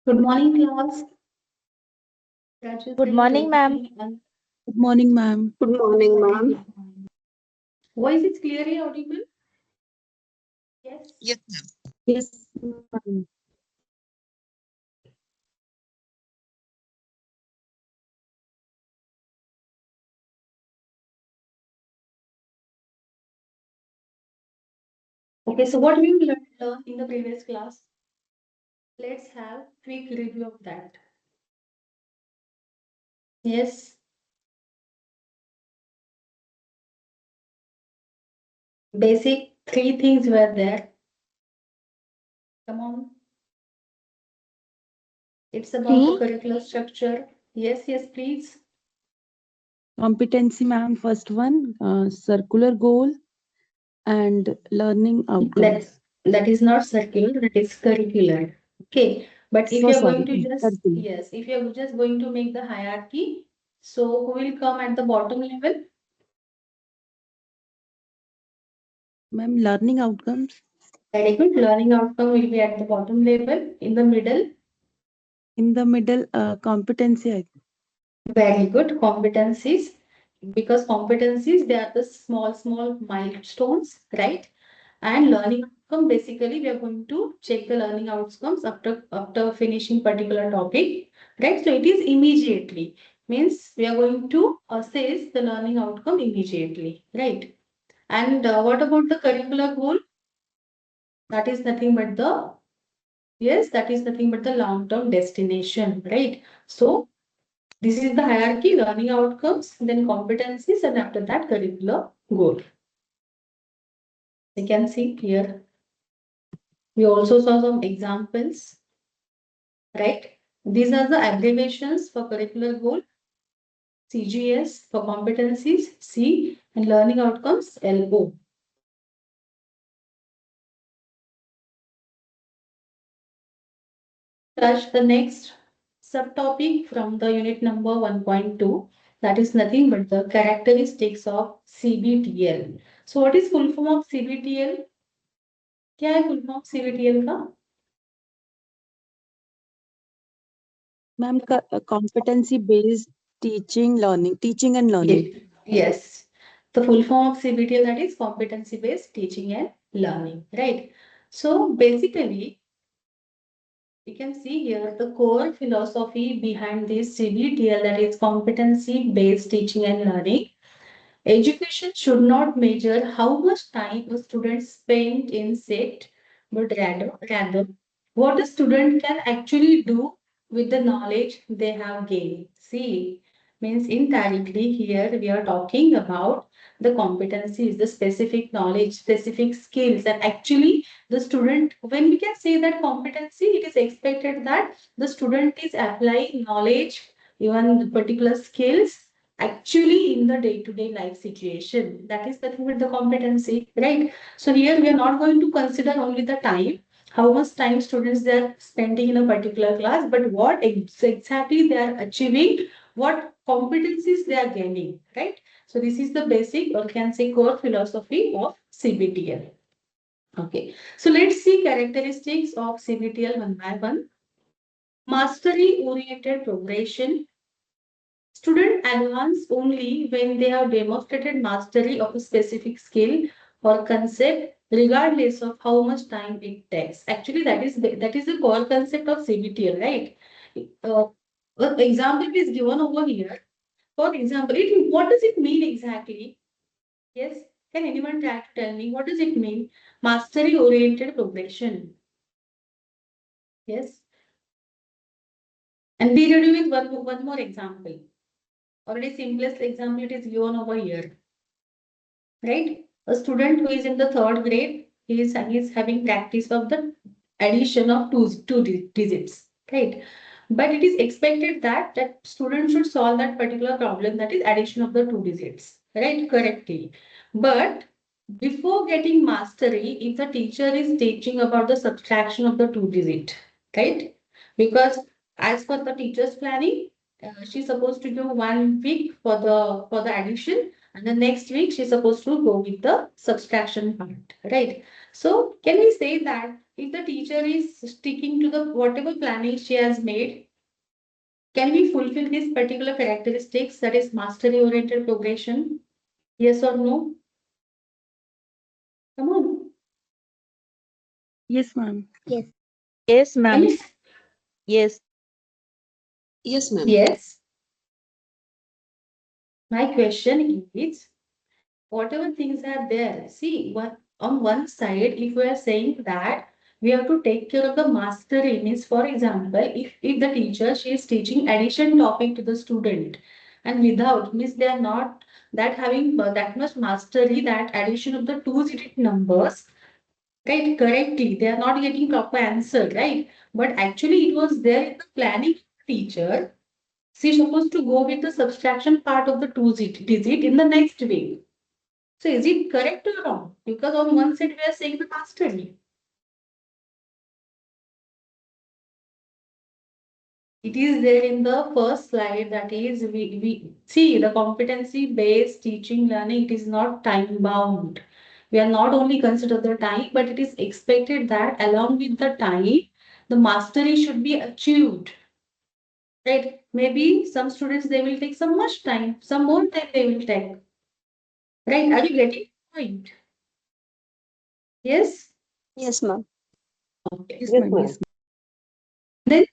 Good morning, class. Good morning, ma'am. Good morning, ma'am. Good morning, ma'am. Voice is clearly audible? Yes. Yes, Yes, ma'am. Okay, so what we learned in the previous class? Let's have quick review of that. Yes. Basic three things were there. Come on. It's about the Three. curricular structure. Yes, yes, please. Competency, ma'am. First one, circular goal and learning That outcomes. that is not circular, that is curricular. Okay. But if So you are going sorry, to just circular. yes, if you are just going to make the hierarchy, so who will come at the bottom level? Ma'am, learning outcomes. Very good. Learning outcome will be at the bottom level. In the middle, In the middle, competency. very good. Competencies. Because competencies, they are the small milestones, right? And learning outcome, basically, we are going to check the learning outcomes after finishing particular topic, right? So it is immediately. Means we are going to assess the learning outcome immediately, right? And what about the curricular goal? That is nothing but the Yes, that is nothing but the long-term destination, right? So this is the hierarchy, learning outcomes, then competencies, and after that, curricular goal. You can see here. We also saw some examples, right? These are the abbreviations for curricular goal, CGS for competencies, C, and learning outcomes, LO. Touch the next subtopic from the unit number 1.2. That is nothing but the characteristics of CBTL. So what is full form of CBTL? क्या है full form CBTL का? Ma'am, competency based teaching and learning. Yes. The full form of CBTL, that is competency based teaching and learning, right? So basically you can see here the core philosophy behind this CBTL, that is competency based teaching and learning. Education should not measure how much time a student spent in set, but rather what a student can actually do with the knowledge they have gained. See, means indirectly here we are talking about the competencies, the specific knowledge, specific skills, and actually the student, when we can say that competency, it is expected that the student is applying knowledge, even the particular skills actually in the day-to-day life situation. That is the thing with the competency, right? So here we are not going to consider only the time, how much time students they are spending in a particular class, but what exactly they are achieving, what competencies they are gaining, right? So this is the basic, or can say core philosophy of CBTL. Okay, so let's see characteristics of CBTL one by one. Mastery oriented progression. Students advance only when they have demonstrated mastery of a specific skill or concept, regardless of how much time it takes. Actually, that is the core concept of CBTL, right? Uh, an example is given over here. For example, what does it mean exactly? Yes, can anyone try to tell me what does it mean? Mastery oriented progression. Yes, and be ready with one more example. Already simplest example it is given over here. Right? A student who is in the third grade, he is having practice of the addition of two digits, right? But it is expected that that student should solve that particular problem, that is addition of the two digits, right? Correctly. But before getting mastery, if the teacher is teaching about the subtraction of the two digit, right? Because as per the teacher's planning, she's supposed to give 1 week for the addition, And the next week, she's supposed to go with the subtraction part, right? So can we say that if the teacher is sticking to the whatever planning she has made, can we fulfill these particular characteristics, that is mastery oriented progression? Yes or no? Come on. Yes, ma'am. Yes. Yes, Can ma'am. you? Yes. Yes, ma'am. Yes. My question is, whatever things are there, see, on one side, if we are saying that we have to take care of the mastery, means for example, if the teacher, she is teaching addition topic to the student, and without, means they are not that having that much mastery, that addition of the two-digit numbers, right, correctly, they are not getting proper answer, right? But actually it was there in the planning teacher. She's supposed to go with the subtraction part of the two digit in the next week. So is it correct or wrong? Because on one side we are saying the mastery. It is there in the first slide, that is we see the competency based teaching learning, it is not time bound. We are not only consider the time, but it is expected that along with the time, the mastery should be achieved. Right? Maybe some students they will take some much time, some more time they will take. Right? Are you getting the point? Yes? Yes, ma'am. Okay. Yes, Yes, ma'am. ma'am. Yes, Then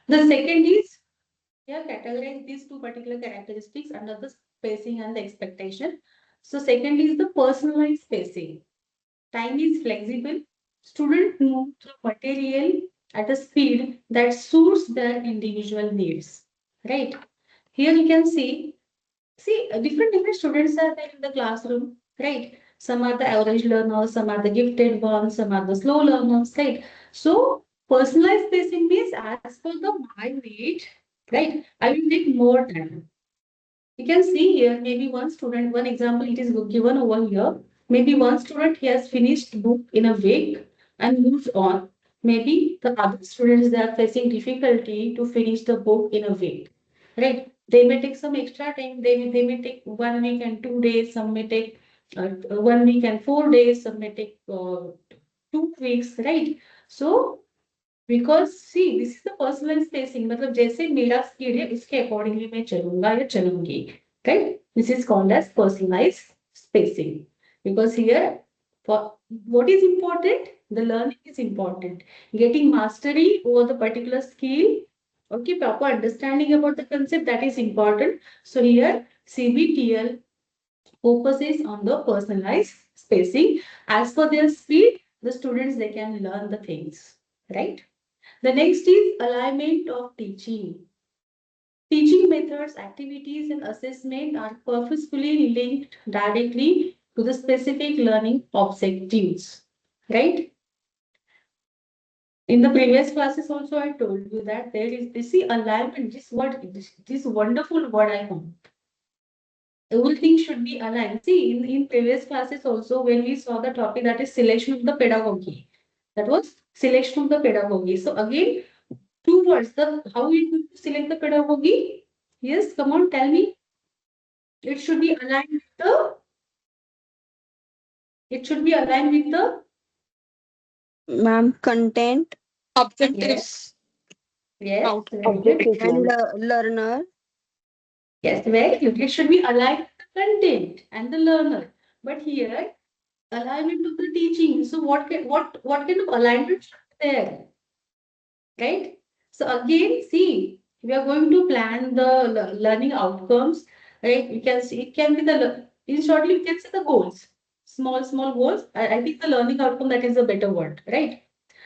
the second is, here categorize these two particular characteristics under the spacing and the expectation. So second is the personalized spacing. Time is flexible. Students move through material at a speed that suits their individual needs. Right? Here you can see, different students are there in the classroom, right? Some are the average learners, some are the gifted ones, some are the slow learners, right? So personalized spacing means as per the my need, right? I will take more time. You can see here, maybe one student, one example it is given over here. Maybe one student he has finished book in a week and moved on. Maybe the other students they are facing difficulty to finish the book in a week. Right? They may take some extra time. They may take 1 week and 2 days. Some may take 1 week and 4 days. Some may take 2 weeks. Right? So because see this is the personal spacing मतलब जैसे मेरा speed है उसके accordingly मैं चलूंगा या चलूंगी right this is called as personalize spacing because here for what is important, the learning is important, getting mastery over the particular skill, okay, proper understanding about the concept, that is important. So here CBTL focuses on the personalized spacing. As per their speed, the students they can learn the things, right? The next is alignment of teaching. Teaching methods, activities, and assessment are purposefully linked directly to the specific learning objectives. Right? In the previous classes, also I told you that there is this see alignment. This wonderful word I found. Everything should be aligned. See, in previous classes also, when we saw the topic that is selection of the pedagogy, that was selection of the pedagogy. So again, two words. The how you going to select the pedagogy? Yes, come on, tell me. It should be aligned with the. It should be aligned with the. Ma'am, content, Yes, Objectives. yes, Out. very good. objectives, and ma'am. Learner. Yes, very good. It should be aligned with the content and the learner. But here, alignment to the teaching. So what kind of alignment should be there? Right? So again, see, we are going to plan the learning outcomes, right? You can see it can be in shortly, you can see the goals, small goals. I think the learning outcome that is a better word, right?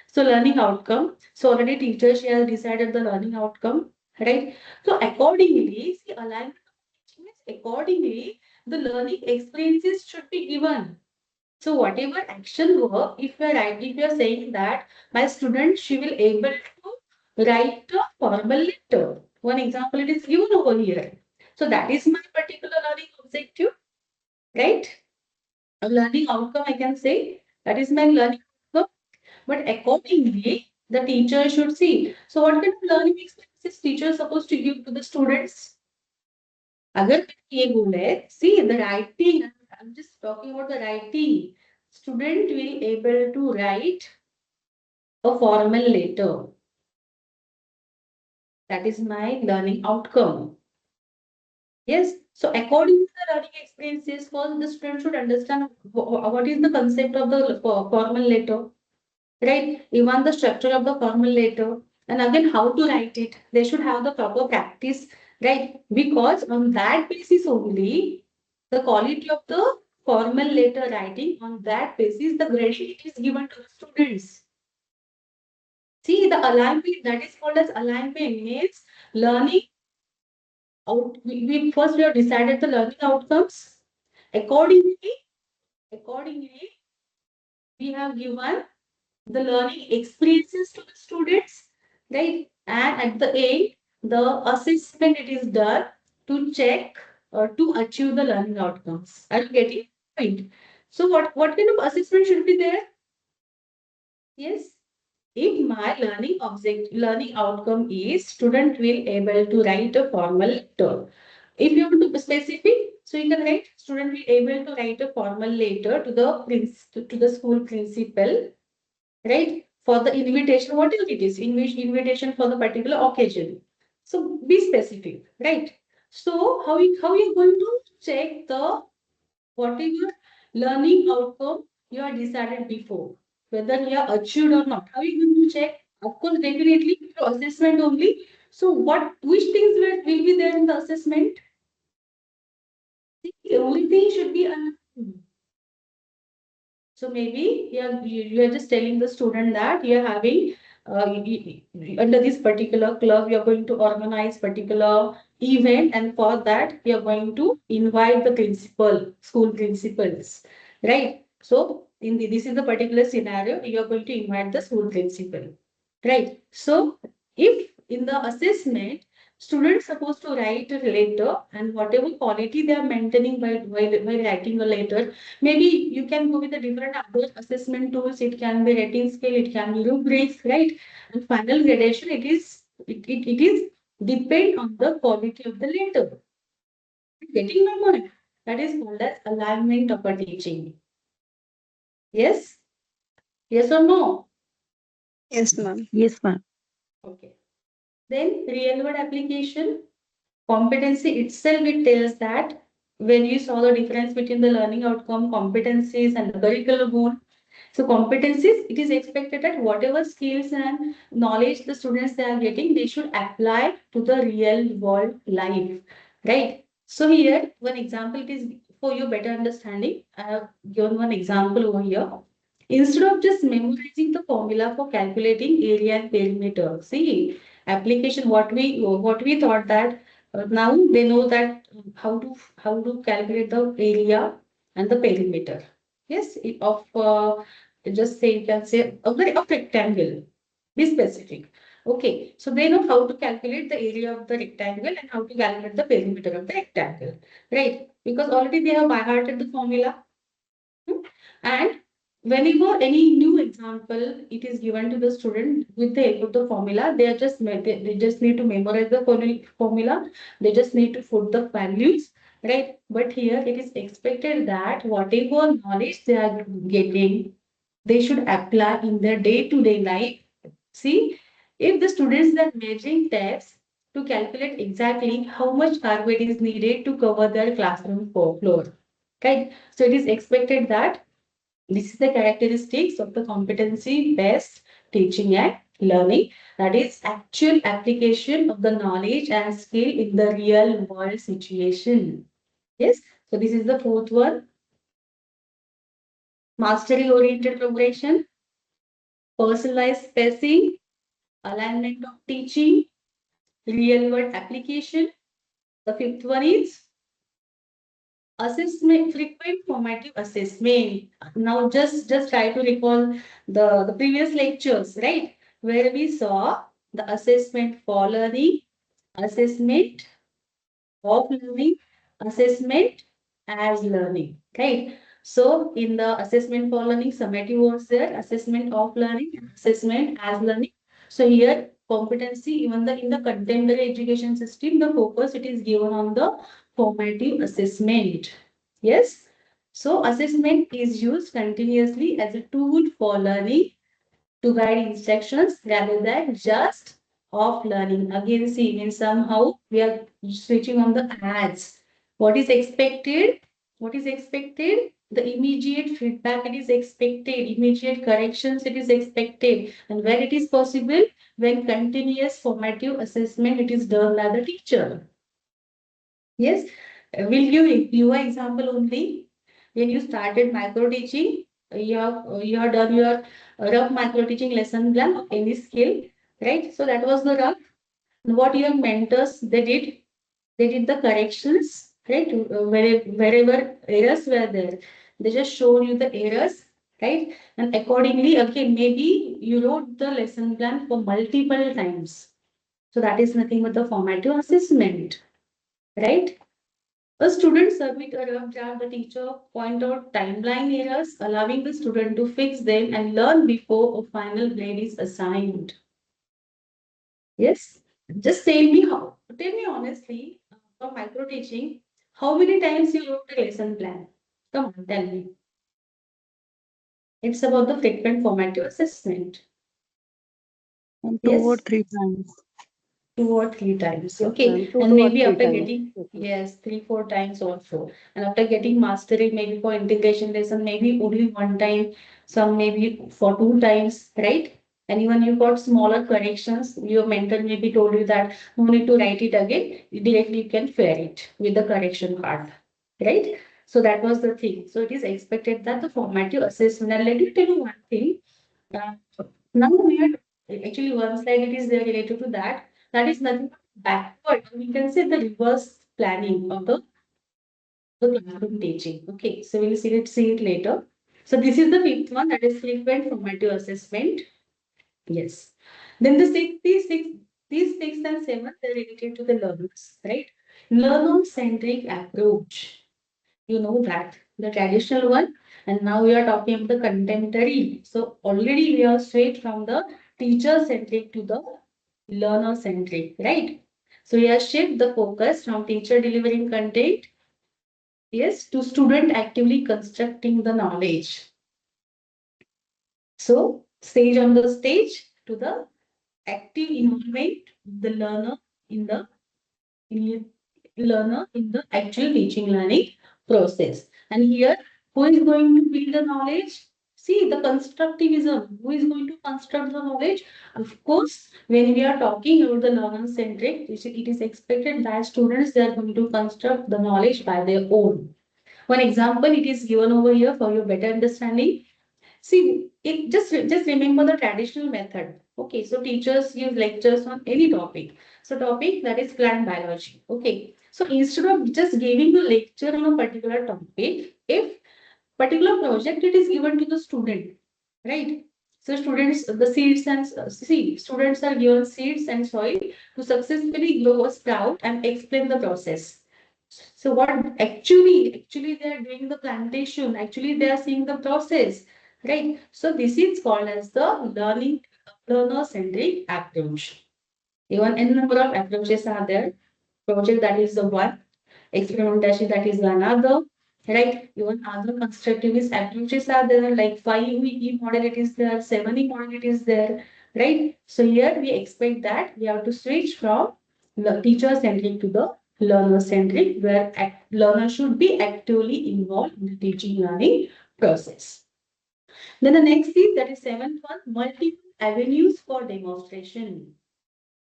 So learning outcome. So already teacher she has decided the learning outcome, right? So accordingly, see alignment means accordingly the learning experiences should be given. So whatever action work, if you are saying that my student she will able to write a formal letter. One example it is given over here. So that is my particular learning objective, right? A learning outcome I can say that is my learning outcome. But accordingly, the teacher should see. So what kind of learning experiences teacher is supposed to give to the students? अगर ये goal है, see the writing, I'm just talking about the writing. Student will able to write a formal letter. That is my learning outcome. Yes. So according to the learning experiences, first the student should understand what is the concept of the formal letter, right? Even the structure of the formal letter, and again how to write it. They should have the proper practice, right? Because on that basis only, the quality of the formal letter writing, on that basis, the grading is given to the students. See, the alignment that is called as alignment means learning out. We first we have decided the learning outcomes. Accordingly, accordingly, we have given the learning experiences to the students, right? And at the end, the assessment it is done to check or to achieve the learning outcomes. Are you getting the point? So what kind of assessment should be there? Yes. If my learning outcome is student will able to write a formal letter. If you want to be specific, so you can write student will able to write a formal letter to the to the school principal, right? For the invitation, whatever it is, invitation for the particular occasion. So be specific, right? So how you going to check the whatever learning outcome you are decided before, whether you are achieved or not? How are you going to check? Of course, definitely through assessment only. So which things will be there in the assessment? The only thing should be so maybe you are just telling the student that you are having under this particular club, you are going to organize particular event, and for that you are going to invite the principal, school principals, right? So this is the particular scenario, you are going to invite the school principal, right? So if in the assessment, students supposed to write a letter and whatever quality they are maintaining by writing a letter. Maybe you can go with the different other assessment tools. It can be rating scale, it can be rubrics, right? And final gradation, it is depend on the quality of the letter. Getting my point? That is called as alignment of a teaching. Yes? Yes or no? Yes, ma'am. Yes, ma'am. Okay. Then real world application. Competency itself, it tells that when you saw the difference between the learning outcome, competencies, and the curricular goal. So competencies, it is expected that whatever skills and knowledge the students they are getting, they should apply to the real world life, right? So here, one example, it is for your better understanding. I have given one example over here. Instead of just memorizing the formula for calculating area and perimeter, see, application, what we thought that now they know that how to calculate the area and the perimeter. Yes, of just say you can say of rectangle. Be specific. Okay, so they know how to calculate the area of the rectangle and how to calculate the perimeter of the rectangle, right? Because already they have by hearted the formula. Hmm? And whenever any new example it is given to the student with the help of the formula, they are just they just need to memorize the formula. They just need to put the values, right? But here it is expected that whatever knowledge they are getting, they should apply in their day-to-day life. See, if the students are measuring steps to calculate exactly how much carpet is needed to cover their classroom floor, right? So it is expected that this is the characteristics of the competency-based teaching and learning. That is actual application of the knowledge and skill in the real world situation. Yes. So this is the fourth one. Mastery oriented progression, personalized spacing, alignment of teaching, real world application. The fifth one is assessment, frequent formative assessment. Now just try to recall the previous lectures, right? Where we saw the assessment for learning, assessment of learning, assessment as learning, right? So in the assessment for learning, summative was there, assessment of learning, assessment as learning. So here competency, even in the contemporary education system, the focus it is given on the formative assessment. Yes. So assessment is used continuously as a tool for learning to guide instructions rather than just off learning. Again, see, in somehow we are switching on the ads. What is expected? What is expected? The immediate feedback it is expected, immediate corrections it is expected, and when it is possible, when continuous formative assessment it is done by the teacher. Yes, will give you an example only. When you started micro teaching, you have done your rough micro teaching lesson plan of any skill, right? So that was the rough. What your mentors they did the corrections, right? Wherever errors were there, they just showed you the errors, right? And accordingly, again, maybe you wrote the lesson plan for multiple times. So that is nothing but the formative assessment, right? A student submit a rough draft, the teacher point out timeline errors, allowing the student to fix them and learn before a final grade is assigned. Yes? Just tell me how. Tell me honestly, for micro teaching, how many times you wrote a lesson plan? Come on, tell me. It's about the frequent formative assessment. And two or Yes? three times. 2 or 3 times. Yes, Okay. ma'am. Two And or maybe three after times. getting, Yes, ma'am. yes, 3, 4 times also. And after getting mastery, maybe for integration lesson, maybe only 1 time, some maybe for 2 times, right? And even you got smaller corrections, your mentor maybe told you that no need to write it again, directly you can fare it with the correction card, right? So that was the thing. So it is expected that the formative assessment, and let me tell you one thing. Uh, Now we are actually one slide it is there related to that. That is nothing but backward. We can say the reverse planning of the classroom teaching. Okay, so we'll see it later. So this is the fifth one that is frequent formative assessment. Yes. Then these six and seven they're related to the learners, right? Learner-centric approach. You know that the traditional one, and now we are talking about the contemporary. So already we are straight from the teacher centric to the learner centric, right? So we have shift the focus from teacher delivering content, yes, to student actively constructing the knowledge. So stage on the stage to the active involvement of the in the in learner in the actual teaching learning process. And here, who is going to build the knowledge? See the constructivism. Who is going to construct the knowledge? Of course, when we are talking about the learner centric, it is expected that students they are going to construct the knowledge by their own. One example it is given over here for your better understanding. See, it just remember the traditional method. Okay, so teachers give lectures on any topic. So topic that is plant biology. Okay, so instead of just giving a lecture on a particular topic, if particular project it is given to the student, right? So students, the seeds and students are given seeds and soil to successfully grow a sprout and explain the process. So what actually they are doing the plantation, actually they are seeing the process, right? So this is called as the learner-centric approach. Even n number of approaches are there. Project that is the one, experimentation that is another, right? Even other constructivist approaches are there, like 5E model it is there, 7E model it is there, right? So here we expect that we have to switch from the teacher centric to the learner centric, where learner should be actively involved in the teaching learning process. Then the next is that is seventh one, multiple avenues for demonstration,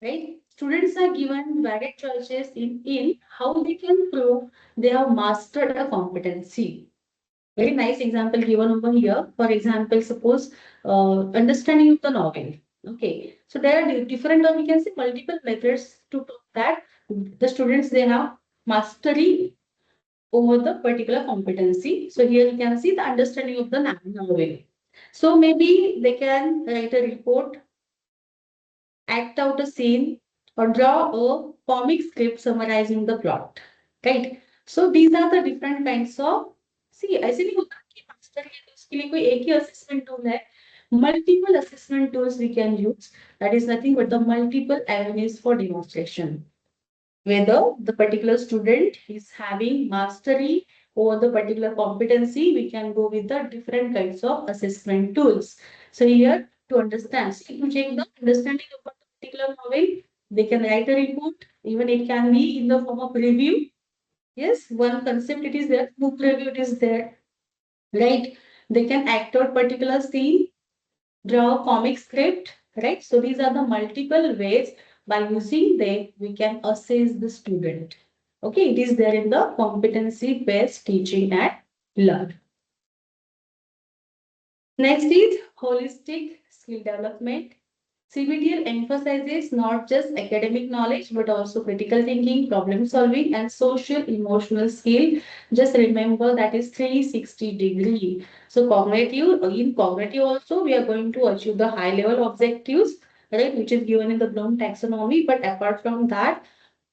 right? Students are given varied choices in how they can prove they have mastered a competency. Very nice example given over here. For example, suppose understanding of the novel. Okay, so there are different, or we can say multiple methods to prove that the students they have mastery over the particular competency. So here you can see the understanding of the novel. So maybe they can write a report, act out a scene, or draw a comic script summarizing the plot. Right? So these are the different kinds of, see ऐसे नहीं होता कि master है तो उसके लिए कोई एक ही असेसमेंट टूल है. multiple assessment tools we can use. That is nothing but the multiple avenues for demonstration. Whether the particular student is having mastery over the particular competency, we can go with the different kinds of assessment tools. So here to understand, see, to check the understanding of a particular novel, they can write a report, even it can be in the form of review. Yes, one concept it is there, book review it is there, right? They can act out particular scene, draw a comic script, right? So these are the multiple ways by using them we can assess the student. Okay, it is there in the competency-based teaching and learn. Next is holistic skill development. CBTL emphasizes not just academic knowledge but also critical thinking, problem solving, and social emotional skill. Just remember that is 360 degree. So cognitive, in cognitive also we are going to achieve the high level objectives, right, which is given in the Bloom taxonomy. But apart from that,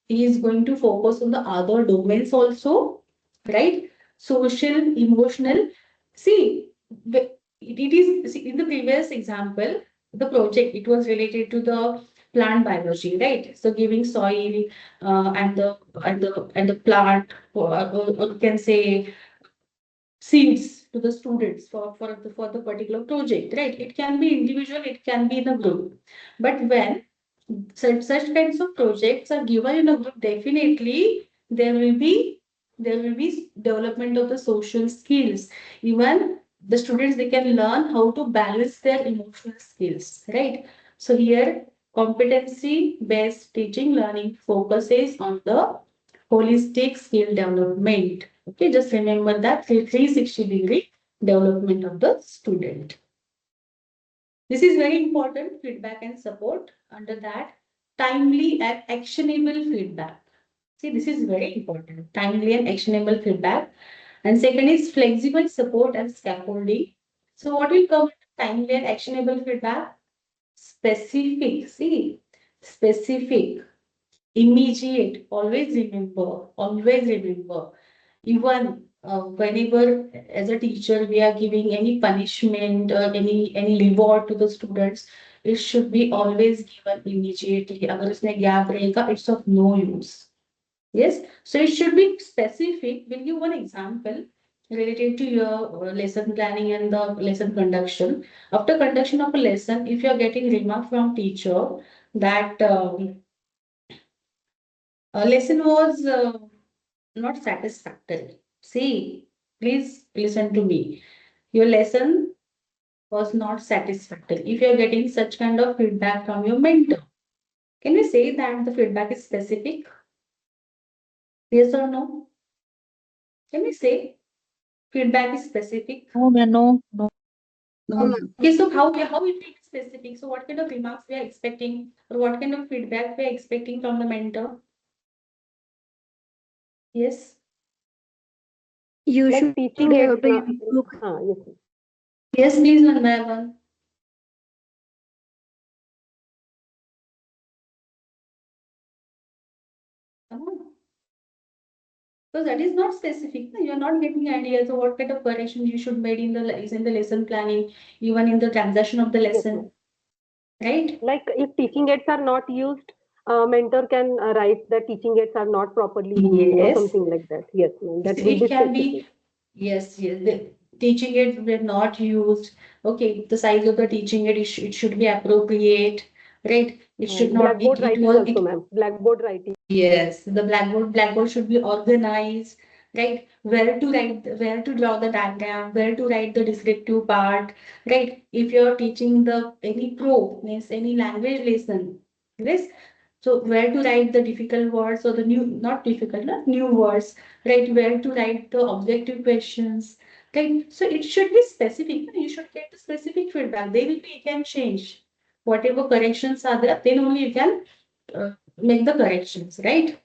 he is going to focus on the other domains also, right? Social, emotional. See, it is see, in the previous example, the project it was related to the plant biology, right? So giving soil and the plant, or you can say seeds to the students for the particular project, right? It can be individual, it can be in a group. But when such kinds of projects are given in a group, definitely there will be development of the social skills. Even the students they can learn how to balance their emotional skills, right? So here competency based teaching learning focuses on the holistic skill development. Okay, just remember that 360-degree development of the student. This is very important feedback and support. Under that, timely and actionable feedback. See, this is very important. Timely and actionable feedback. And second is flexible support and scaffolding. So, what will come under timely and actionable feedback? Specific. See, specific, immediate. Always remember. Even whenever as a teacher we are giving any punishment or any reward to the students, it should be always given immediately. अगर उसने gap रहेगा, it's of no use. Yes, so it should be specific. We'll give one example related to your lesson planning and the lesson conduction. After conduction of a lesson, if you are getting remark from teacher that a lesson was not satisfactory. See, please listen to me. Your lesson was not satisfactory. If you're getting such kind of feedback from your mentor, can we say that the feedback is specific? Yes or no? Can we say feedback is specific? No, ma'am, no, no. No. Okay, so how it is specific? So what kind of remarks we are expecting, or what kind of feedback we are expecting from the mentor? Yes. You Like should teaching aids be not improve. yes. Yes, please, one by one. Come on. So that is not specific. No? You are not getting ideas of what kind of corrections you should make in the lesson planning, even in the transaction of the Yes, lesson, ma'am. right? Like if teaching aids are not used, mentor can write that teaching aids are not properly used or Yes. something like that. Yes, ma'am. That will It be can specific. be, yes, yes. The teaching aid were not used. Okay, the size of the teaching aid, it should be appropriate, right? It should And not, blackboard it writing was, also, ma'am. Blackboard writing. yes, the blackboard should be organized, right? Where to draw the diagram, where to write the descriptive part, right? If you're teaching the any means any language lesson, yes. So where to write the difficult words or the new, not difficult, not new words, right? Where to write the objective questions, right? So it should be specific. You should get the specific feedback. They will be, you can change whatever corrections are there. Then only you can make the corrections, right?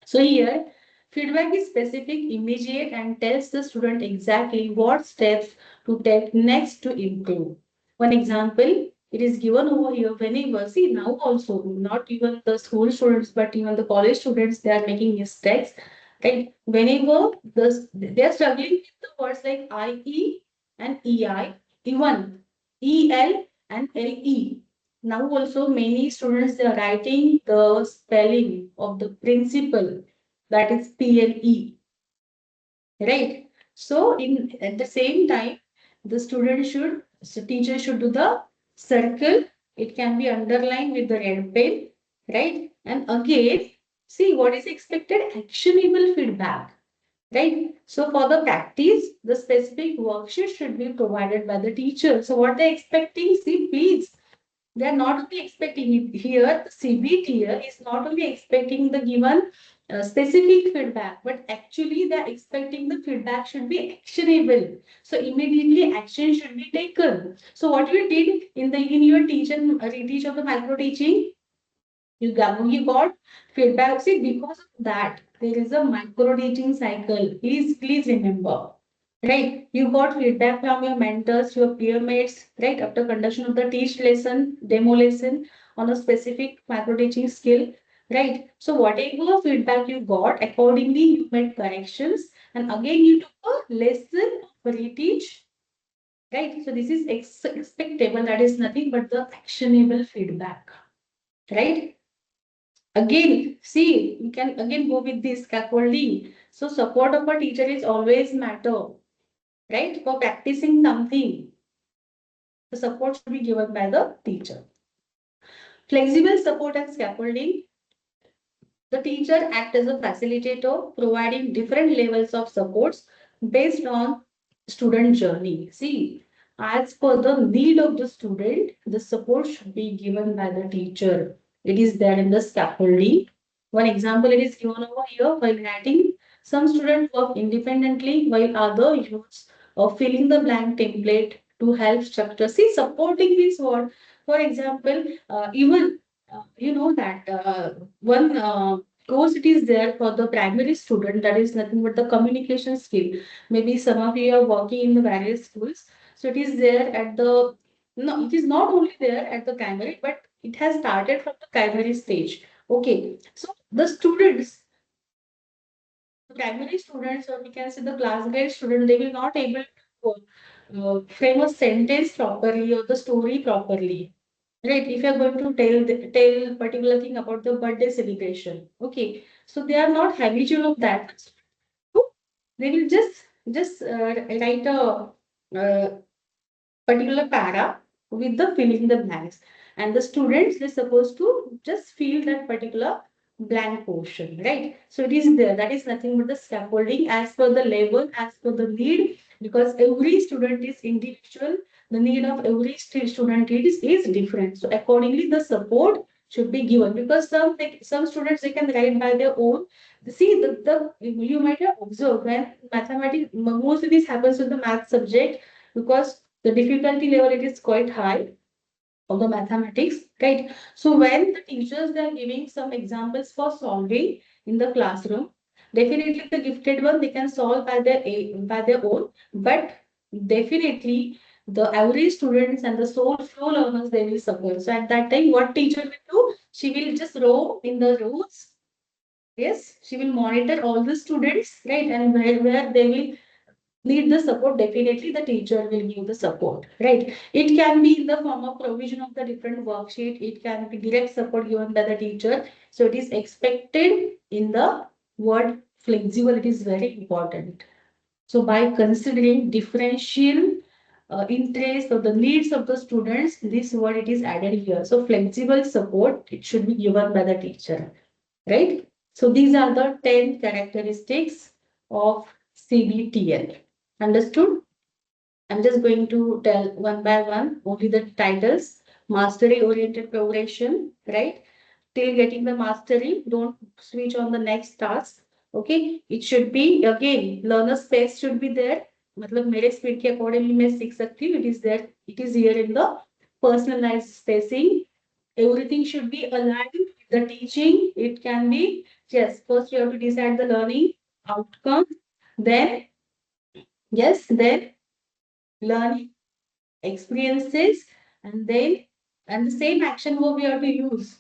So here, feedback is specific, immediate, and tells the student exactly what steps to take next to improve. One example, it is given over here whenever, see now also, not even the school students, but even the college students, they are making mistakes, right? Whenever they are struggling with the words like IE and EI, even EL and LE. Now also many students they are writing the spelling of the principal, that is PLE, right? So in at the same time, the student should, so teacher should do the circle. It can be underlined with the red pen, right? And again, see what is expected, actionable feedback, right? So for the practice, the specific worksheet should be provided by the teacher. So what they're expecting, see, please, they are not only expecting it here, the CBTL is not only expecting the given specific feedback, but actually they are expecting the feedback should be actionable. So immediately action should be taken. So what you did in your teach and reteach of the micro teaching, you got feedback. See, because of that, there is a micro teaching cycle. Please remember. Right, you got feedback from your mentors, your peer mates, right? After conduction of the teach lesson, demo lesson on a specific micro teaching skill, right? So whatever feedback you got, accordingly you made corrections, and again you took a lesson of reteach, right? So this is expectable. That is nothing but the actionable feedback, right? Again, see, you can again go with this scaffolding. So support of a teacher is always matter, right? For practicing something, the support should be given by the teacher. Flexible support and scaffolding. The teacher acts as a facilitator, providing different levels of supports based on student journey. See, as per the need of the student, the support should be given by the teacher. It is there in the scaffolding. One example it is given over here while writing. Some students work independently while other use filling the blank template to help structure. See, supporting means what? For example, even you know that one course it is there for the primary student, that is nothing but the communication skill. Maybe some of you are working in the various schools, so it is there at the, no, it is not only there at the primary, but it has started from the primary stage. Okay, so the students, the primary students, or we can say the class grade student, they will not able to frame a sentence properly or the story properly. Right, if you're going to tell particular thing about the birthday celebration, okay, so they are not habitual of that. So they will just write a particular para with the filling the blanks, and the students they're supposed to just fill that particular blank portion, right? So it is there. That is nothing but the scaffolding as per the level, as per the need, because every student is individual. The need of every student is different. So accordingly, the support should be given, because some students they can write by their own. See, the you might have observed when mathematics, mostly this happens with the math subject, because the difficulty level it is quite high of the mathematics, right? So when the teachers they are giving some examples for solving in the classroom, definitely the gifted one they can solve by their own, but definitely the average students and the soul flow learners they will suffer. So at that time, what teacher will do? She will just roam in the rows. Yes, she will monitor all the students, right? And where they will need the support, definitely the teacher will give the support, right? It can be in the form of provision of the different worksheet. It can be direct support given by the teacher. So it is expected in the word flexible. It is very important. So by considering differential interest or the needs of the students, this word it is added here. So flexible support, it should be given by the teacher, right? So these are the 10 characteristics of CBTL. Understood? I'm just going to tell one by one only the titles. Mastery oriented progression, right? Till getting the mastery, don't switch on the next task. Okay, it should be again learner space should be there. मतलब मेरे speed के accordingly मैं सीख सकती हूँ. It is there. It is here in the personalized spacing. Everything should be aligned with the teaching. It can be, yes, first you have to decide the learning outcome. Then, yes, then learning experiences, and then, and the same action verb we have to use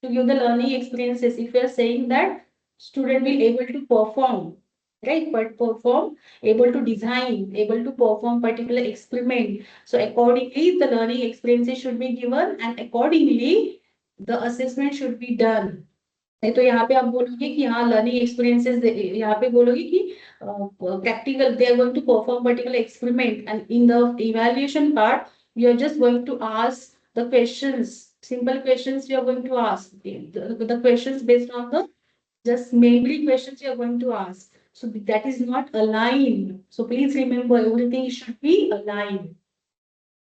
to give the learning experiences. If we are saying that student will able to perform, right? But perform, able to design, able to perform particular experiment. So accordingly, the learning experiences should be given and accordingly, the assessment should be done. नहीं तो यहाँ पे आप बोलोगे कि हाँ learning experiences यहाँ पे बोलोगे कि practical they are going to perform particular experiment and in the evaluation part you are just going to ask the questions simple questions you are going to ask the questions based on the just mainly questions you are going to ask so that is not aligned so please remember everything should be aligned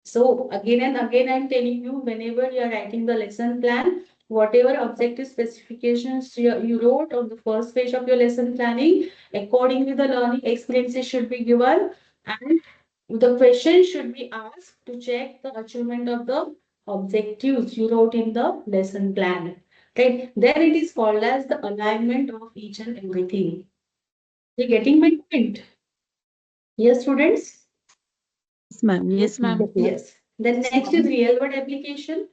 so again and again, I'm telling you, whenever you are writing the lesson plan, whatever objective specifications you wrote on the first page of your lesson planning, accordingly the learning experiences should be given and the question should be asked to check the achievement of the objectives you wrote in the lesson plan. Right? Then it is called as the alignment of each and everything. You getting my point? Yes, students? Yes, ma'am. Yes, ma'am. Yes. Then next is real world application.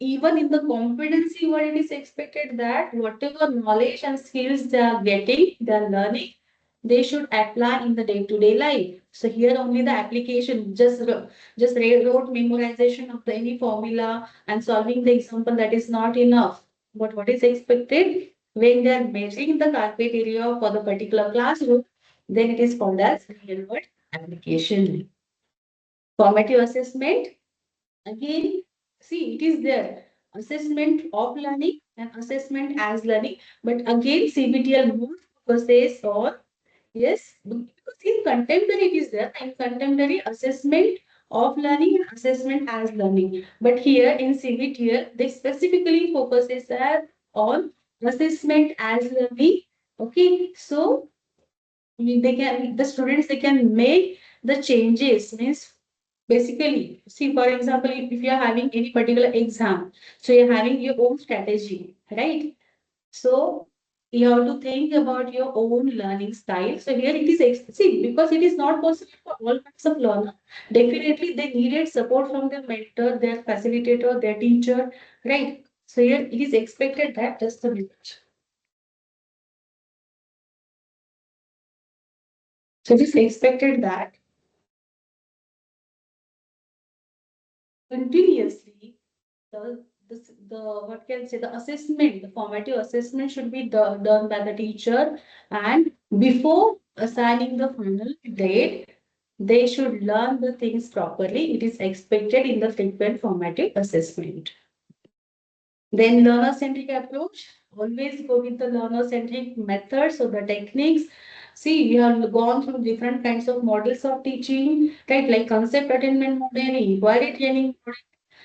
Even in the competency world, it is expected that whatever knowledge and skills they are getting, they are learning, they should apply in the day-to-day life. So here only the application, just wrote memorization of the any formula and solving the example, that is not enough. But what is expected when they are measuring the carpet area for the particular classroom, then it is called as real world application. Formative assessment, again, see, it is there. Assessment of learning and assessment as learning. But again, CBTL more focuses on, yes, because in contemporary it is there. In contemporary assessment of learning and assessment as learning. But here in CBTL, they specifically focuses on assessment as learning. Okay, so they can the students they can make the changes means basically see for example if you are having any particular exam so you're having your own strategy right so you have to think about your own learning style so here it is see because it is not possible for all kinds of learner definitely they needed support from their mentor their facilitator their teacher right so here it is expected that just a minute so it is expected that continuously the what can I say the assessment the formative assessment should be done by the teacher and before assigning the final grade they should learn the things properly it is expected in the frequent formative assessment then learner-centric approach always go with the learner-centric methods or the techniques see we have gone through different kinds of models of teaching right like concept attainment model inquiry training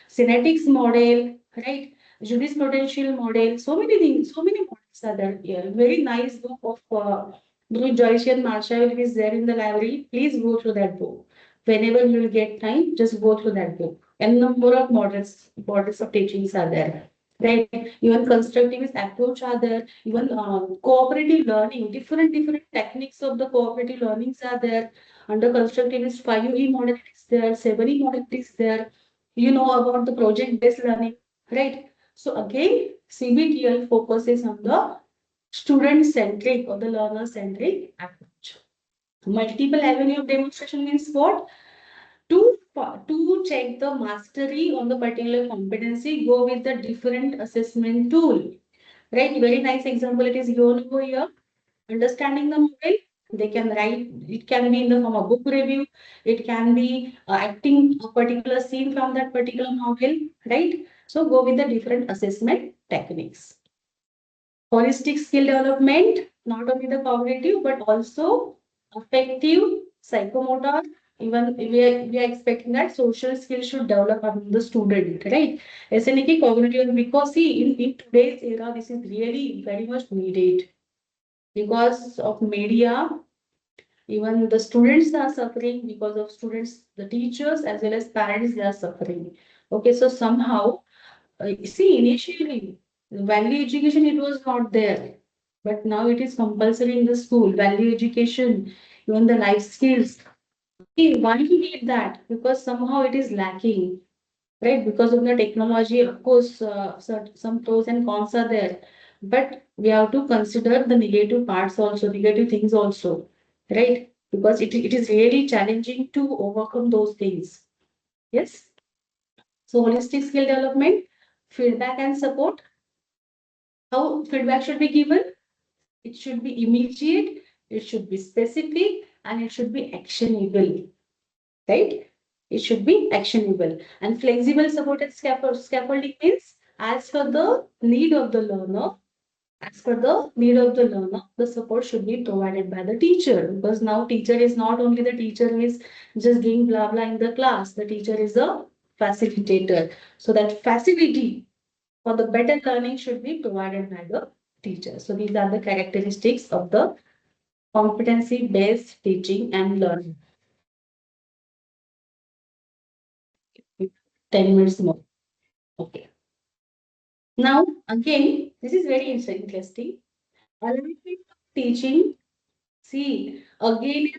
synetics model, right? Jurisprudential model, so many things, so many models are there here. Very nice book of Guru Joyce and Marshall is there in the library. Please go through that book. Whenever you will get time, just go through that book. And number of models of teachings are there. Right, even constructivist approach are there, even cooperative learning, different techniques of the cooperative learnings are there. Under constructivist 5E model is there, 7E model is there you know about the project-based learning, right? So again, CBTL focuses on the student-centric or the learner-centric approach. Multiple avenue of demonstration means what? To check the mastery on the particular competency, go with the different assessment tool. Right? Very nice example. It is given over here understanding the model they can write it can be in the form of book review it can be acting a particular scene from that particular novel right so go with the different assessment techniques holistic skill development not only the cognitive but also affective psychomotor even we are expecting that social skills should develop among the student right SNK cognitive because see in today's era this is really very much needed because of media even the students are suffering because of students the teachers as well as parents they are suffering okay so somehow see initially value education it was not there but now it is compulsory in the school value education even the life skills see why we need that because somehow it is lacking right? Because of the technology, of course, some pros and cons are there, but we have to consider the negative parts also, negative things also. right? Because it is really challenging to overcome those things. Yes. So holistic skill development, feedback and support. How feedback should be given? It should be immediate, it should be specific, and it should be actionable, right? It should be actionable. And flexible support and scaffolding means as per the need of the learner, as per the need of the learner, the support should be provided by the teacher. Because now teacher is not only the teacher who is just doing blah blah in the class, the teacher is a facilitator. So that facility for the better learning should be provided by the teacher. So these are the characteristics of the competency-based teaching and learning. 10 minutes more. Okay. Now, again, this is very interesting. Alignment of teaching. See, again,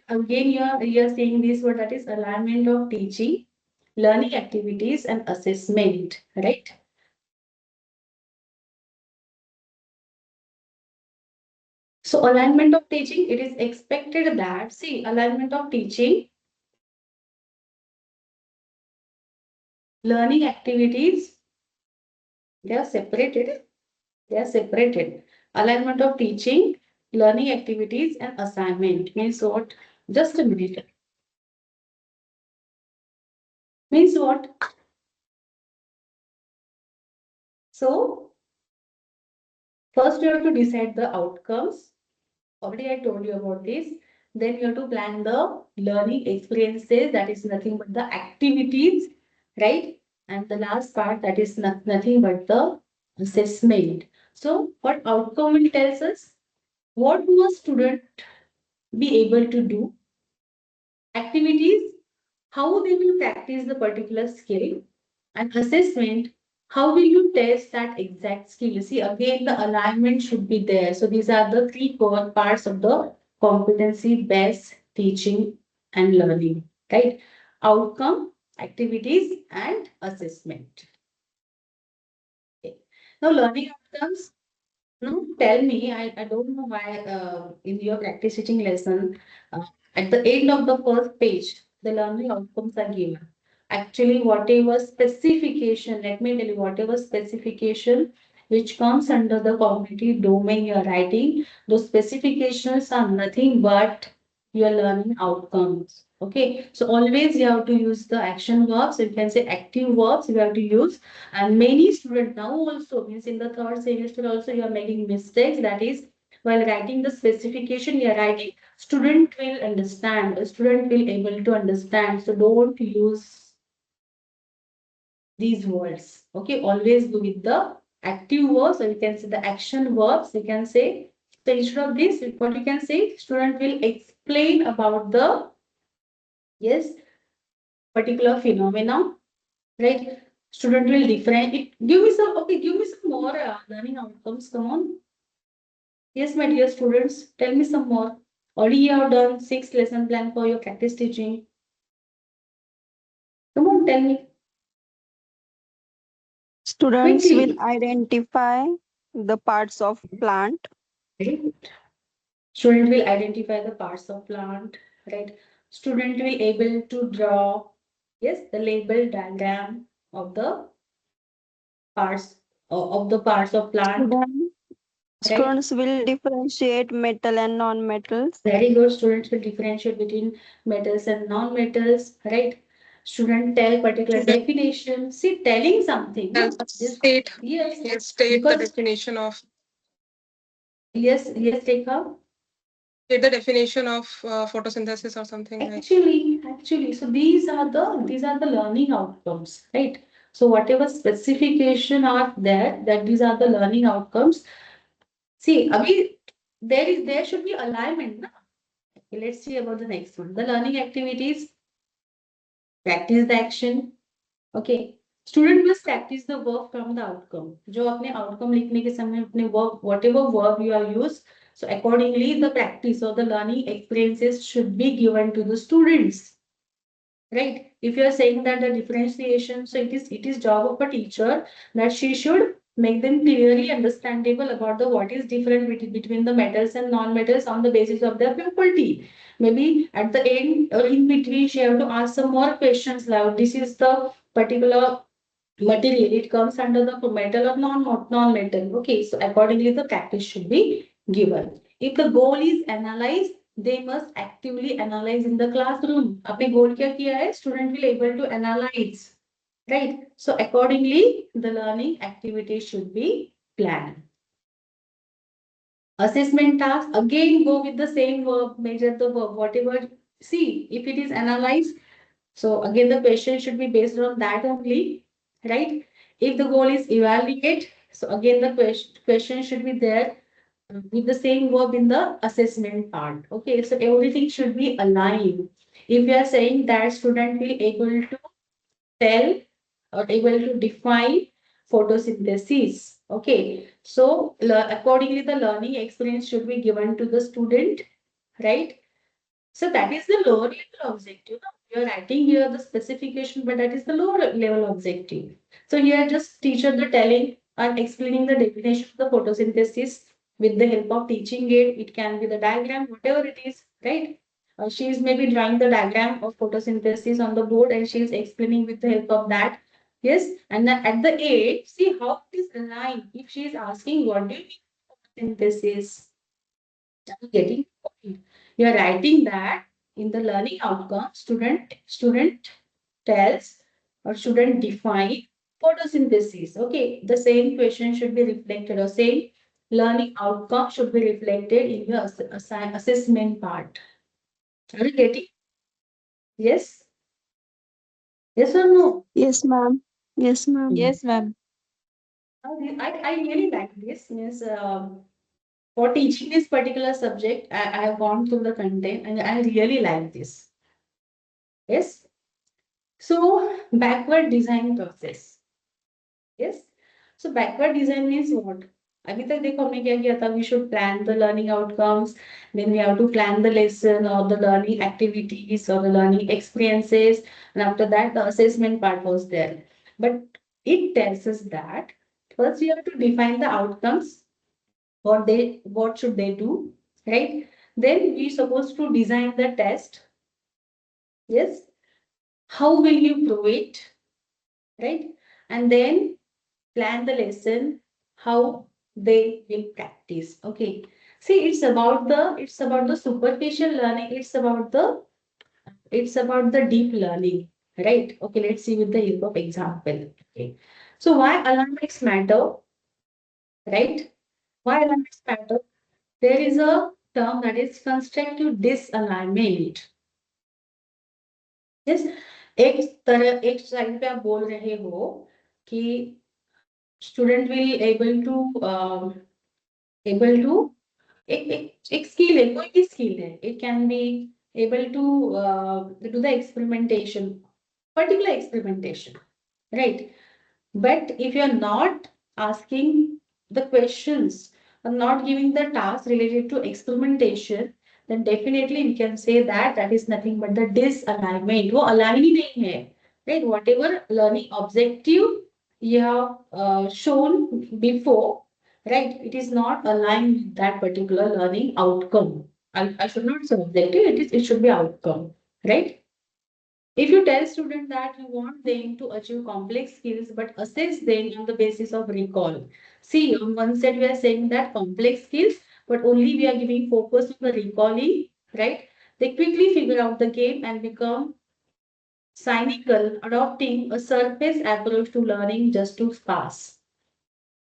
you are saying this word, that is alignment of teaching, learning activities, and assessment, right? So, alignment of teaching, it is expected that, see, alignment of teaching, learning activities, they are separated. They are separated. Alignment of teaching, learning activities, and assignment means what? Just a minute. Means what? So, first you have to decide the outcomes. Already I told you about this. Then you have to plan the learning experiences, that is nothing but the activities, right? And the last part, that is nothing but the assessment. So, what outcome will tells us? What do a student be able to do? Activities, how they will practice the particular skill, and assessment, how will you test that exact skill. See, again, the alignment should be there. So these are the three core parts of the competency based teaching and learning, right? Outcome, activities, and assessment. Okay. Now, learning outcomes. No, tell me, I don't know why in your practice teaching lesson, uh, at the end of the first page, the learning outcomes are given. Actually, whatever specification, let me tell you, whatever specification which comes under the cognitive domain you are writing, those specifications are nothing but your learning outcomes. Okay, so always you have to use the action verbs, you can say active verbs, you have to use. And many students now also means in the third semester also you are making mistakes. That is, while writing the specification you are writing, student will understand. A student will able to understand. So don't use these words. Okay, always go with the active verbs, or you can say the action verbs. You can say, so instead of this, what you can say, student will explain about the, yes, particular phenomena, right? Student will different. Give me some, okay, give me some more learning outcomes. Come on. Yes, my dear students, tell me some more. Already you have done 6 lesson plan for your practice teaching. Come on, tell me Students quickly. will identify the parts of plant. Right? Student will identify the parts of plant, right? Student will able to draw, yes, the label diagram of the parts of the parts of plant, Student- right? Students will differentiate metal and non-metals. Very good. Students will differentiate between metals and non-metals, right? Student tell particular definition. See, telling something. No? This, yes, State the because definition of yes, Rekha. state the definition of photosynthesis or something like. Actually, so these are the learning outcomes, right? So whatever specification are there, that these are the learning outcomes. See, Abhi, there should be alignment. Na? Okay, let's see about the next one. The learning activities, practice the action. Okay, student must practice the verb from the outcome. जो अपने outcome लिखने के समय अपने verb, whatever verb you are used, so accordingly the practice or the learning experiences should be given to the students. Right? If you are saying that the differentiation, so it is job of a teacher that she should make them clearly understandable about the what is different between the metals and non-metals on the basis of their faculty. Maybe at the end or in between, she have to ask some more questions like this is the particular material, it comes under the metal or non-metal. Okay, so accordingly the practice should be given. If the goal is analyze, they must actively analyze in the classroom. आपने goal क्या किया है? Student will able to analyze, right? So accordingly the learning activity should be planned. Assessment task, again go with the same verb, measure the verb, whatever. See, if it is analyzed, so again the question should be based on that only, right? If the goal is evaluate, so again the question should be there with the same verb in the assessment part. Okay, so everything should be aligned. If you are saying that student will able to tell or able to define photosynthesis. Okay, so accordingly, the learning experience should be given to the student, right? So that is the lower level objective. You are writing here the specification, but that is the lower level objective. So here just teacher the telling and explaining the definition of the photosynthesis with the help of teaching aid. It can be the diagram, whatever it is, right? She is maybe drawing the diagram of photosynthesis on the board and she is explaining with the help of that. Yes, and then at the aid, see how it is aligned. If she is asking what do you mean photosynthesis, are you getting the point? You are writing that in the learning outcome, student tells or student define photosynthesis. Okay, the same question should be reflected or same learning outcome should be reflected in your assessment part. Are you getting? Yes? Yes or no? Yes, ma'am. Yes, ma'am. Yes, ma'am. I really like this. Means for teaching this particular subject, I have gone through the content and I really like this. Yes. So backward design process. Yes. So backward design means what? अभी तक देखो हमने क्या किया था? We should plan the learning outcomes. Then we have to plan the lesson or the learning activities or the learning experiences. And after that, the assessment part was there. But it tells us that first we have to define the outcomes. What should they do? Right? Then we supposed to design the test. Yes. How will you prove it? Right? And then plan the lesson, how they will practice. Okay. See, it's about the superficial learning, it's about the deep learning, right? Okay, let's see with the help of example. Okay. So why alignments matter, right? Why alignments matter? There is a term that is constructive disalignment. Yes, एक side पे आप बोल रहे हो कि student will able to एक skill है, कोई भी स्किल है, it can be able to do the experimentation, particular experimentation, right? But if you are not asking the questions or not giving the task related to experimentation, then definitely we can say that that is nothing but the disalignment. वो align ही नहीं है, right? Whatever learning objective you have shown before, right? It is not aligned with that particular learning outcome. I should not say objective. It should be outcome, right? If you tell students that you want them to achieve complex skills but assess them on the basis of recall. See, on one side we are saying that complex skills, but only we are giving focus on the recalling, right? They quickly figure out the game and become cynical, adopting a surface approach to learning just to pass.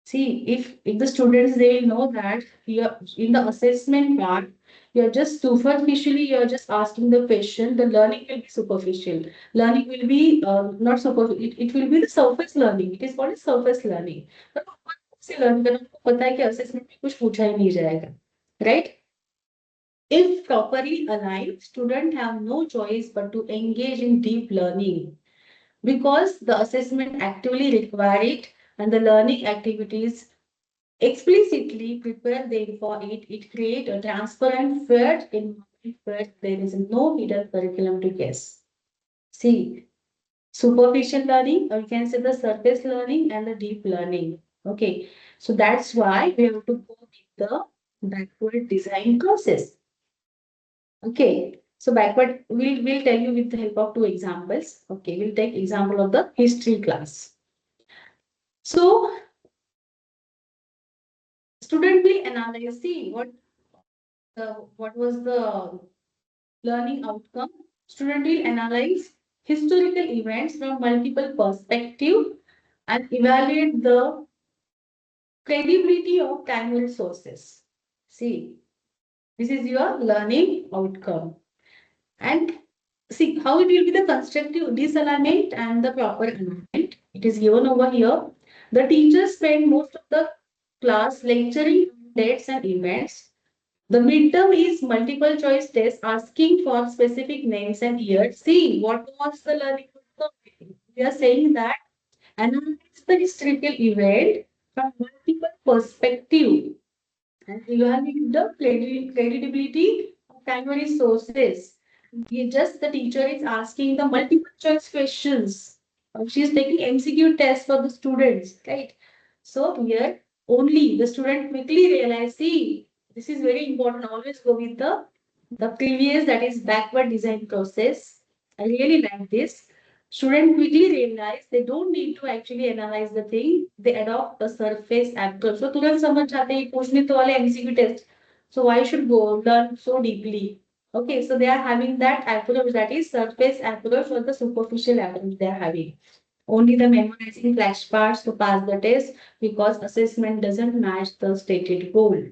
See, if the students they will know that here in the assessment part, you're just superficially, you're just asking the question, the learning will be superficial. Learning will be not superficial, it will be the surface learning. It is called surface learning. But से learn करना आपको पता है कि assessment में कुछ पूछा ही नहीं जाएगा, right? If properly aligned, students have no choice but to engage in deep learning because the assessment actively require it and the learning activities explicitly prepare them for it. It creates a transparent, fair environment where there is no hidden curriculum to guess. See, superficial learning, or you can say the surface learning and the deep learning. Okay, so that's why we have to go with the backward design process. Okay, so backward, we'll tell you with the help of two examples. Okay, we'll take example of the history class. So student will analyze, see what was the learning outcome. Student will analyze historical events from multiple perspectives and evaluate the credibility of primary sources. See, this is your learning outcome. And see how it will be the constructive disalignment and the proper alignment. It is given over here. The teachers spend most of the class lecturing on dates and events. The midterm is multiple choice test asking for specific names and years. See what was the learning outcome. We are saying that analyze the historical event from multiple perspectives and evaluate the credibility of primary sources. Just the teacher is asking the multiple choice questions. She is taking MCQ test for the students, right? So here only the student quickly realize, see, this is very important. Always go with the previous, that is backward design process. I really like this. Student quickly realize they don't need to actually analyze the thing. They adopt a surface approach. So तुरंत समझ जाते हैं पूछने तो वाले MCQ test. So why should go learn so deeply? Okay, so they are having that approach, that is surface approach or the superficial approach they are having. Only the memorizing flashcards to pass the test because assessment doesn't match the stated goal.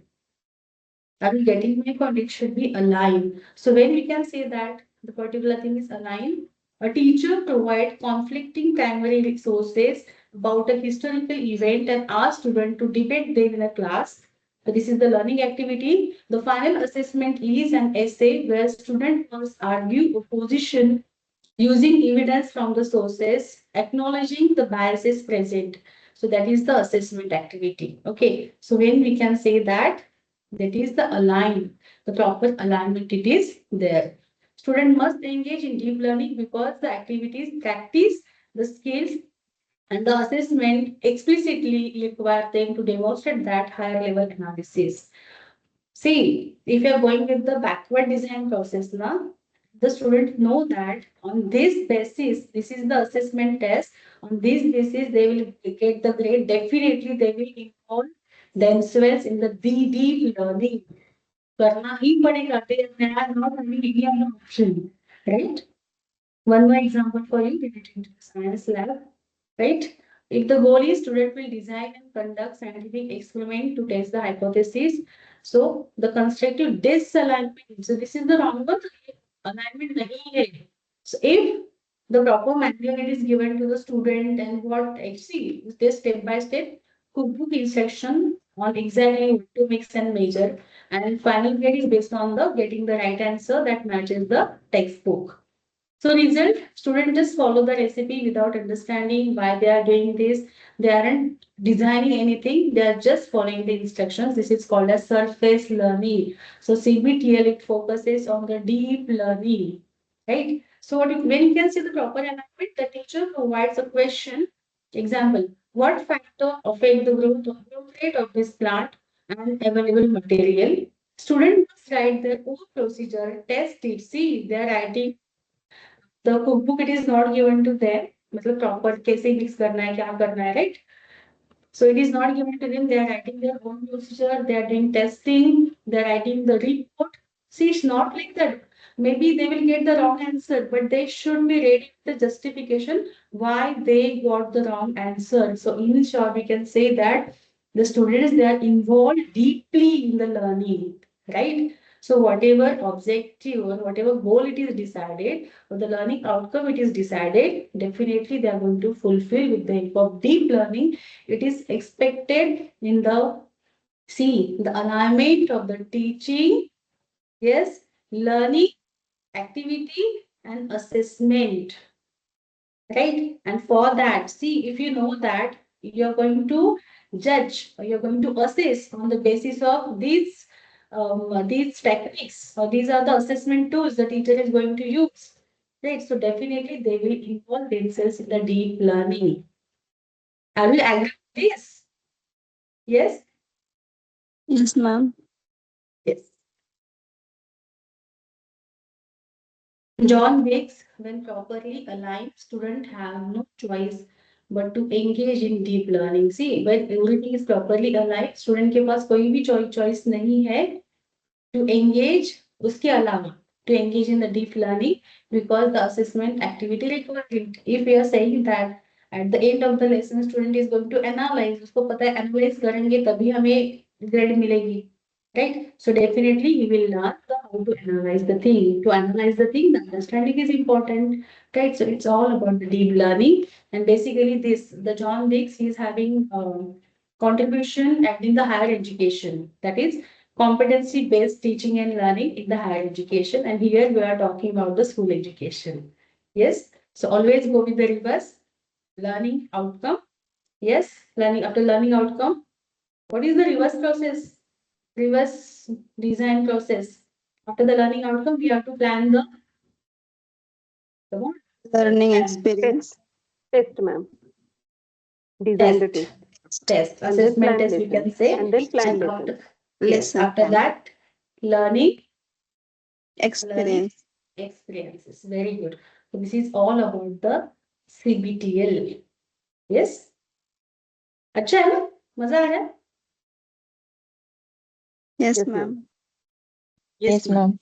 Are you getting my point? It should be aligned. So when we can say that the particular thing is aligned, a teacher provide conflicting primary resources about a historical event and ask student to debate them in a class. So this is the learning activity. The final assessment is an essay where student must argue opposition using evidence from the sources, acknowledging the biases present. So that is the assessment activity. Okay. So when we can say that, that is the align, the proper alignment it is there. Student must engage in deep learning because the activities practice the skills and the assessment explicitly require them to demonstrate that higher level analysis. See, if you are going with the backward design process now, the students know that on this basis, this is the assessment test. On this basis, they will get the grade. Definitely, they will involve themselves in the deep learning. करना ही पड़ेगा. They are not having any other option, right? One more example for you relating to the science lab, right? If the goal is student will design and conduct scientific experiment to test the hypothesis, so the constructive disalignment. So this is the wrong one. Alignment nahi hai. So if the proper manual is given to the student and what see this step by step cookbook instruction on exactly what to mix and measure, and final grade is based on the getting the right answer that matches the textbook. So result, students just follow the recipe without understanding why they are doing this. They aren't designing anything. They are just following the instructions. This is called as surface learning. So CBTL, it focuses on the deep learning, right? So when you can see the proper alignment, the teacher provides a question. Example, what factor affect the growth rate of this plant and available material? Student must write their own procedure, test it. See, they are writing the cookbook, it is not given to them. मतलब proper कैसे mix करना है क्या करना है, right? So it is not given to them. They are writing their own procedure. They are doing testing. They are writing the report. See, it's not like that. Maybe they will get the wrong answer, but they should be ready with the justification why they got the wrong answer. So in short, we can say that the students, they are involved deeply in the learning, right? So whatever objective or whatever goal it is decided, or the learning outcome it is decided, definitely they are going to fulfill with the help of deep learning. It is expected in the see the alignment of the teaching, yes, learning, activity, and assessment, right? And for that, see, if you know that you're going to judge or you're going to assess on the basis of these techniques, or these are the assessment tools the teacher is going to use, right? So definitely they will involve themselves in the deep learning. Are we agree with this? Yes? Yes, ma'am. Yes. John Wakes, when properly aligned, students have no choice but to engage in deep learning. See, when everything is properly aligned, student के पास कोई भी choice नहीं है to engage उसके अलावा to engage in the deep learning because the assessment activity required it. If we are saying that at the end of the lesson student is going to analyze, उसको पता है analyze करेंगे तभी हमें grade मिलेगी. Right? So definitely he will learn how to analyze the thing. To analyze the thing, the understanding is important. Right? So it's all about the deep learning. And basically the John Dix, he is having contribution in the higher education. That is competency-based teaching and learning in the higher education. And here we are talking about the school education. Yes? So always go with the reverse. Learning outcome. Yes? Learning after learning outcome. What is the reverse process? Reverse design process. After the learning outcome, we have to plan the what? Learning Plan. experience. Test, ma'am. Design the Test. test. Test. And then Assessment plan test we lesson. can say. And then plan And lesson. after, yes, Lesson, after ma'am. that, learning Experience. experiences. Very good. So this is all about the CBTL. Yes? अच्छा है ना? मजा आया? Yes, Yes, ma'am. ma'am. Yes, ma'am.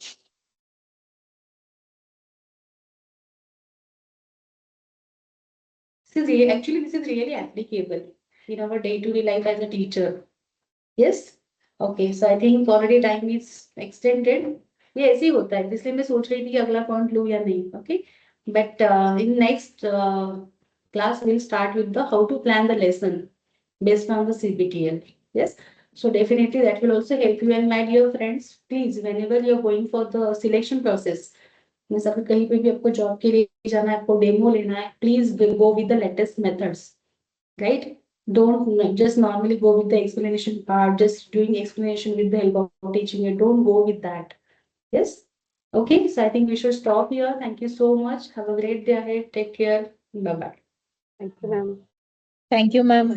Actually, this is really applicable in our day-to-day life as a teacher. Yes? Okay, so I think already time is extended. ये ऐसे ही होता है इसलिए मैं सोच रही थी कि अगला पॉइंट लूँ या नहीं. Okay, but in next class we'll start with the how to plan the lesson based on the CBTL. Yes, so definitely that will also help you. And my dear friends, please whenever you're going for the selection process, means अगर कहीं पे भी आपको job के लिए जाना है, आपको डेमो लेना है, please go with the latest methods. Right? Don't just normally go with the explanation part, just doing explanation with the help of teaching it. Don't go with that. Yes? Okay, so I think we should stop here. Thank you so much. Have a great day ahead. Take care. Bye bye. Thank you, ma'am. Thank you, ma'am.